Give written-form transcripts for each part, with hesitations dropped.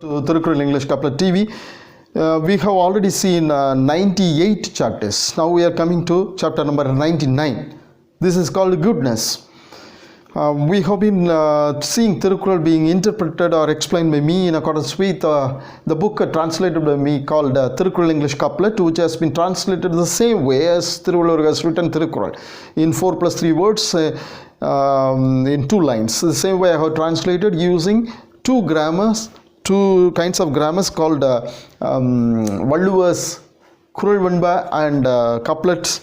To Thirukkural English Couplet TV. We have already seen 98 chapters. Now we are coming to chapter number 99. This is called goodness. We have been seeing Thirukkural being interpreted or explained by me in accordance with the book translated by me called Thirukkural English Couplet, which has been translated the same way as Thiruvallur has written Thirukkural in 4+3 words in 2 lines. The same way I have translated using two kinds of grammars called Valluvar's Kural Venba and Couplet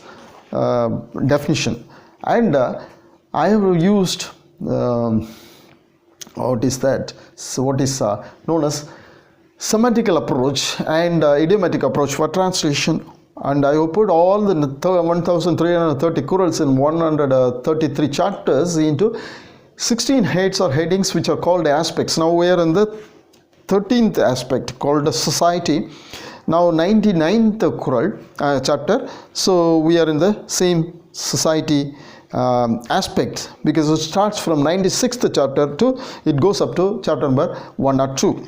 definition. And I have used what is known as semantical approach and idiomatic approach for translation, and I have put all the 1330 Kurals in 133 chapters into 16 heads or headings which are called aspects. Now we are in the 13th aspect called society. Now 99th Kural chapter, so we are in the same society aspect, because it starts from 96th chapter to it goes up to chapter number 102.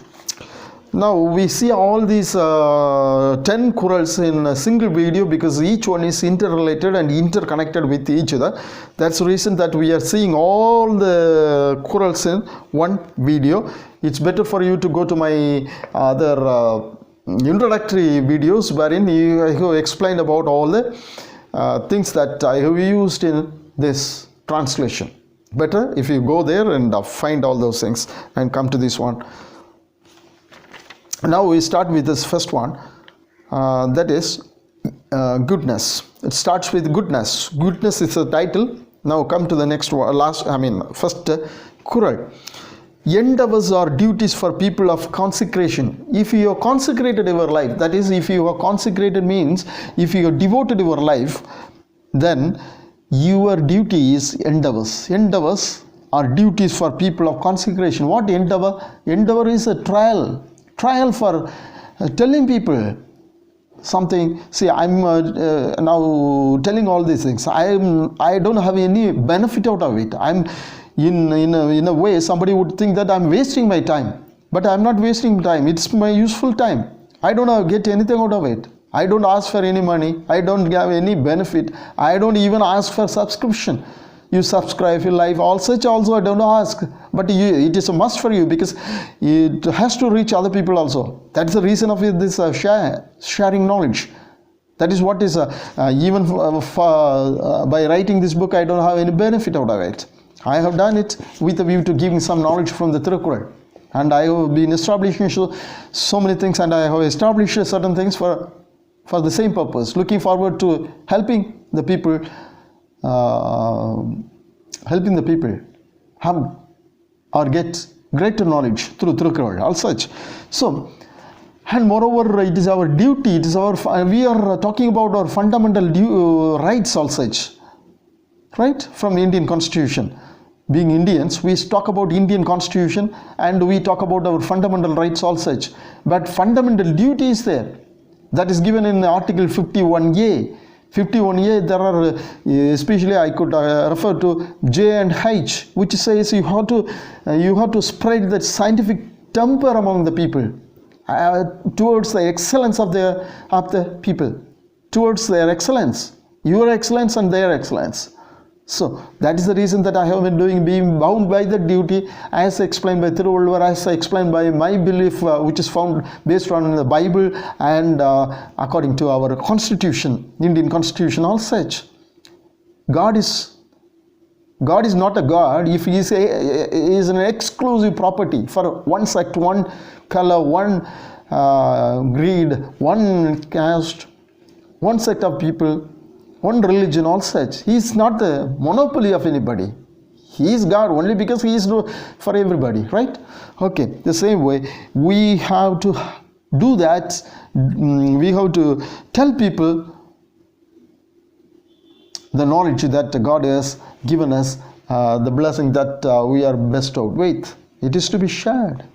Now we see all these 10 Kurals in a single video because each one is interrelated and interconnected with each other. That's the reason that we are seeing all the Kurals in one video. It's better for you to go to my other introductory videos wherein I have explained about all the things that I have used in this translation. Better if you go there and find all those things and come to this one. Now we start with this first one, that is goodness. It starts with goodness. Goodness is the title. Now come to the next one, first Kural. Endeavors are duties for people of consecration. If you have consecrated your life, that is, if you have consecrated means if you have devoted your life, then your duty is endeavors. Endeavors are duties for people of consecration. What endeavor? Endeavor is a trial for telling people something. See, I'm now telling all these things. I don't have any benefit out of it. I'm in a way somebody would think that I'm wasting my time, but I'm not wasting time. It's my useful time. I don't get anything out of it. I don't ask for any money. I don't have any benefit. I don't even ask for subscription. You subscribe, you like, all such also I don't ask, but it is a must for you because it has to reach other people also. That's the reason of this sharing knowledge. That is what is even by writing this book I don't have any benefit out of it. I have done it with a view to giving some knowledge from the Thirukkural, and I have been establishing so many things, and I have established certain things for the same purpose, looking forward to helping the people have or get greater knowledge through Thirukkural, all such. So, and moreover, it is our duty, it is we are talking about our fundamental rights, all such, right, from Indian Constitution. Being Indians, we talk about Indian Constitution and we talk about our fundamental rights, all such, but fundamental duty is there. That is given in Article 51A. 51A, there are, especially I could refer to J and H, which says you have to spread that scientific temper among the people towards the excellence of the people, towards their excellence, your excellence and their excellence. So that is the reason that I have been being bound by the duty, as explained by Thiruvallur, as explained by my belief, which is found based on the Bible and according to our Constitution, Indian Constitution, all such. God is not a God if he is an exclusive property for one sect, one color, one creed, one caste, one sect of people, one religion, all such. He is not the monopoly of anybody. He is God only because he is for everybody, right? Okay, the same way we have to do that. We have to tell people the knowledge that God has given us, the blessing that we are bestowed with. It is to be shared.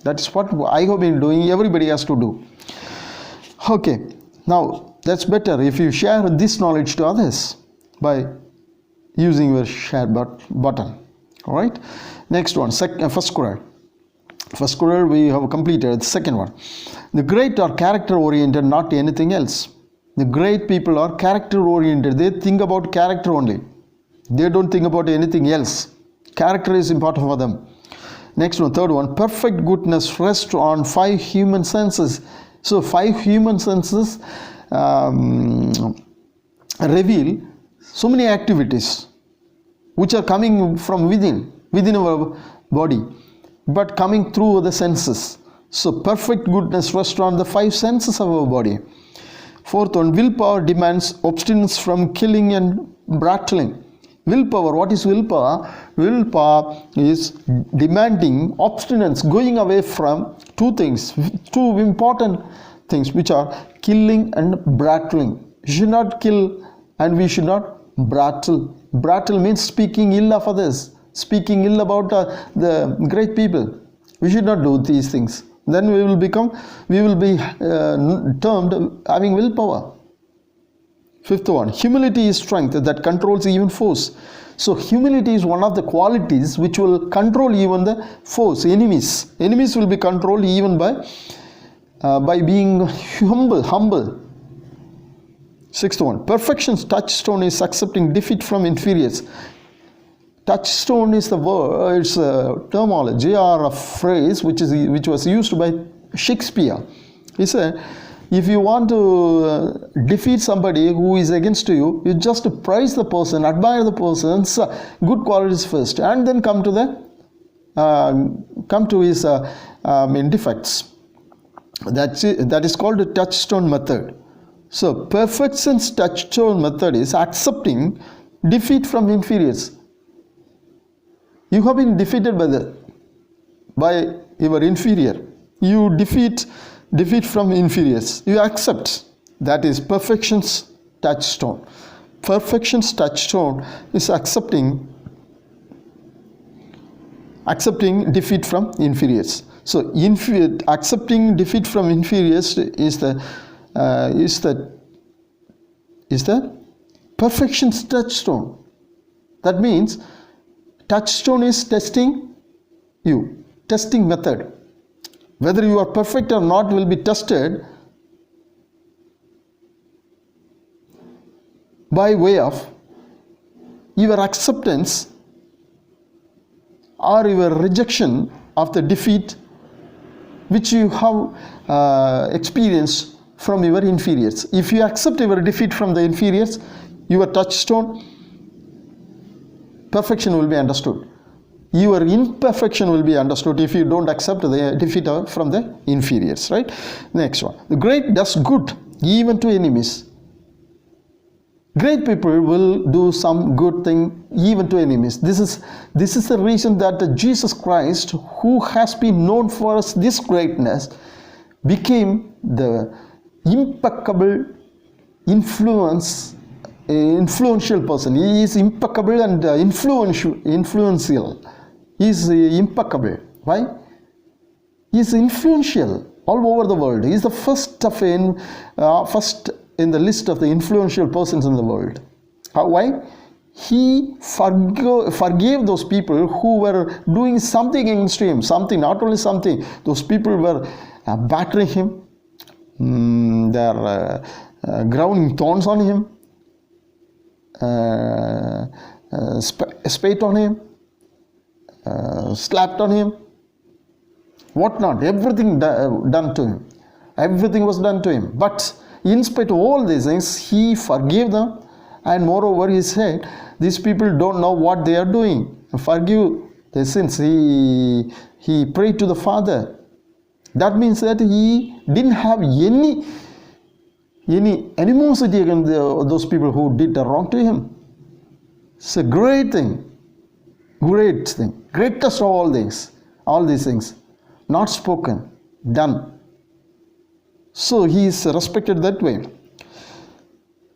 That is what I have been doing. Everybody has to do. Okay, now that's better if you share this knowledge to others by using your share button. All right, next one, first Quran. First quarrel we have completed. The second one, the great are character oriented, not anything else. The great people are character oriented. They think about character only. They don't think about anything else. Character is important for them. Next one, third one, perfect goodness rests on 5 human senses. So 5 human senses reveal so many activities which are coming from within our body, but coming through the senses. So perfect goodness rests on the 5 senses of our body. Fourth one, willpower demands abstinence from killing and battling. Willpower, what is willpower? Willpower is demanding abstinence, going away from 2 things, 2 important things, which are killing and battling. You should not kill and we should not brattle. Brattle means speaking ill of others, speaking ill about the great people. We should not do these things. Then we will be termed having willpower. Fifth one, humility is strength that controls even foes. So humility is one of the qualities which will control even the foes, enemies. Enemies will be controlled even by being humble. Sixth one, perfection's touchstone is accepting defeat from inferiors. Touchstone is the word, it's a terminology or a phrase which was used by Shakespeare. He said, if you want to defeat somebody who is against you, you just praise the person, admire the person's good qualities first, and then come to his defects. That is called the touchstone method. So perfection's touchstone method is accepting defeat from inferiors. You have been defeated by your inferior. You defeat from inferiors. You accept. That is perfection's touchstone. Perfection's touchstone is accepting defeat from inferiors. So accepting defeat from inferiors is the perfection's touchstone. That means touchstone is testing method. Whether you are perfect or not will be tested by way of your acceptance or your rejection of the defeat which you have experienced from your inferiors. If you accept your defeat from the inferiors, your touchstone, perfection will be understood. Your imperfection will be understood if you don't accept the defeat from the inferiors, right? Next one. The great does good even to enemies. Great people will do some good thing even to enemies. This is the reason that Jesus Christ, who has been known for us this greatness, became the impeccable influential person. He is impeccable and influential. He is impeccable. Why? He is influential all over the world. He is the first in the list of the influential persons in the world. Why? He forgave those people who were doing something against him. Something, not only something. Those people were battering him. They are grounding thorns on him. Spat on him. Slapped on him, what not, everything done to him. Everything was done to him. But in spite of all these things, he forgave them, and moreover, he said, these people don't know what they are doing. Forgive their sins. He prayed to the Father. That means that he didn't have any animosity against those people who did the wrong to him. It's a great thing. Great thing. Greatest of all these things. Not spoken, done. So he is respected that way.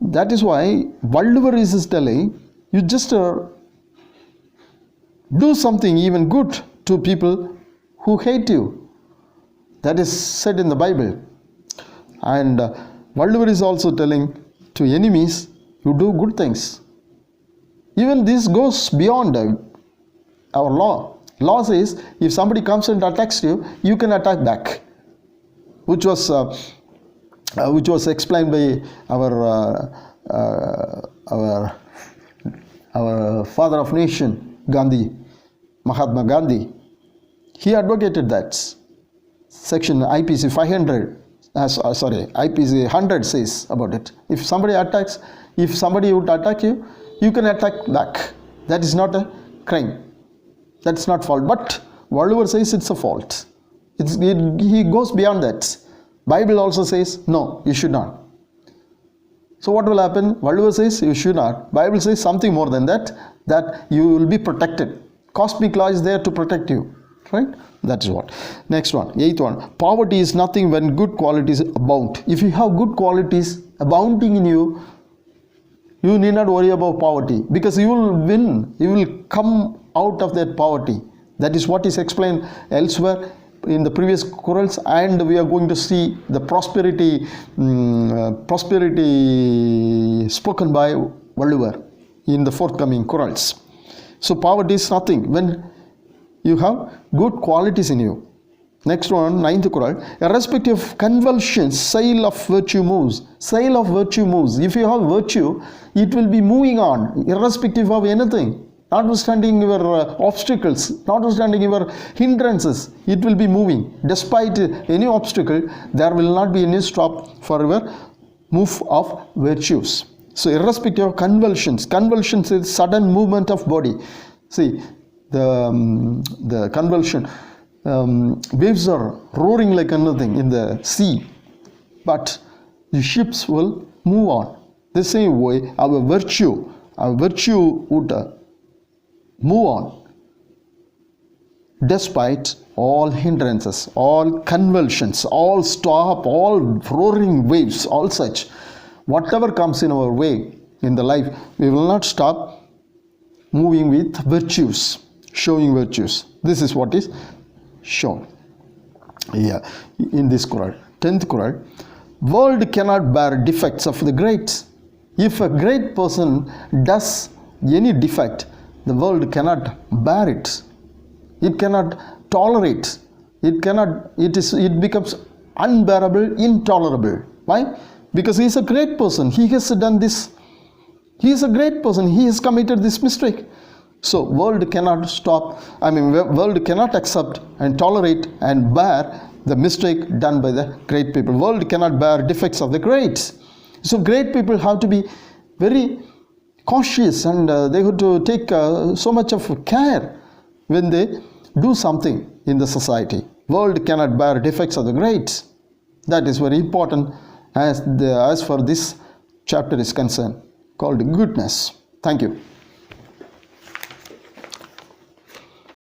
That is why whatever is telling, you just do something even good to people who hate you. That is said in the Bible. And whatever is also telling to enemies, you do good things. Even this goes beyond our law. Law says if somebody comes and attacks you, you can attack back, which was explained by our father of nation, Gandhi, Mahatma Gandhi. He advocated that. Section IPC 500, IPC 100 says about it. If somebody would attack you, you can attack back. That is not a crime. That's not fault. But Valluvar says it's a fault. He goes beyond that. Bible also says no, you should not. So what will happen? Valluvar says you should not. Bible says something more than that, that you will be protected. Cosmic law is there to protect you. Right? That is what. Next one, 8th one. Poverty is nothing when good qualities abound. If you have good qualities abounding in you, you need not worry about poverty, because you will win. You will come out of that poverty. That is what is explained elsewhere in the previous Qurals, and we are going to see the prosperity spoken by Valluvar in the forthcoming Qurals. So poverty is nothing when you have good qualities in you. Next one, 9th Quran. Irrespective of convulsions, sail of virtue moves. Sail of virtue moves. If you have virtue, it will be moving on, irrespective of anything. Notwithstanding your obstacles, notwithstanding your hindrances, it will be moving. Despite any obstacle, there will not be any stop for your move of virtues. So irrespective of convulsions. Convulsions is sudden movement of body. See, the convulsion, waves are roaring like anything in the sea, but the ships will move on. The same way our virtue would move on despite all hindrances, all convulsions, all stop, all roaring waves, all such. Whatever comes in our way in the life, we will not stop moving with virtues, showing virtues. This is what is shown here in this Quran. 10th Quran. World cannot bear defects of the great. If a great person does any defect, the world cannot bear it. It cannot tolerate. It becomes unbearable, intolerable. Why? Because he is a great person. He has done this. He is a great person. He has committed this mistake. So world cannot world cannot accept and tolerate and bear the mistake done by the great people. World cannot bear defects of the great. So great people have to be very cautious, and they have to take so much of care when they do something in the society. World cannot bear defects of the great. That is very important as far this chapter is concerned, called goodness. Thank you.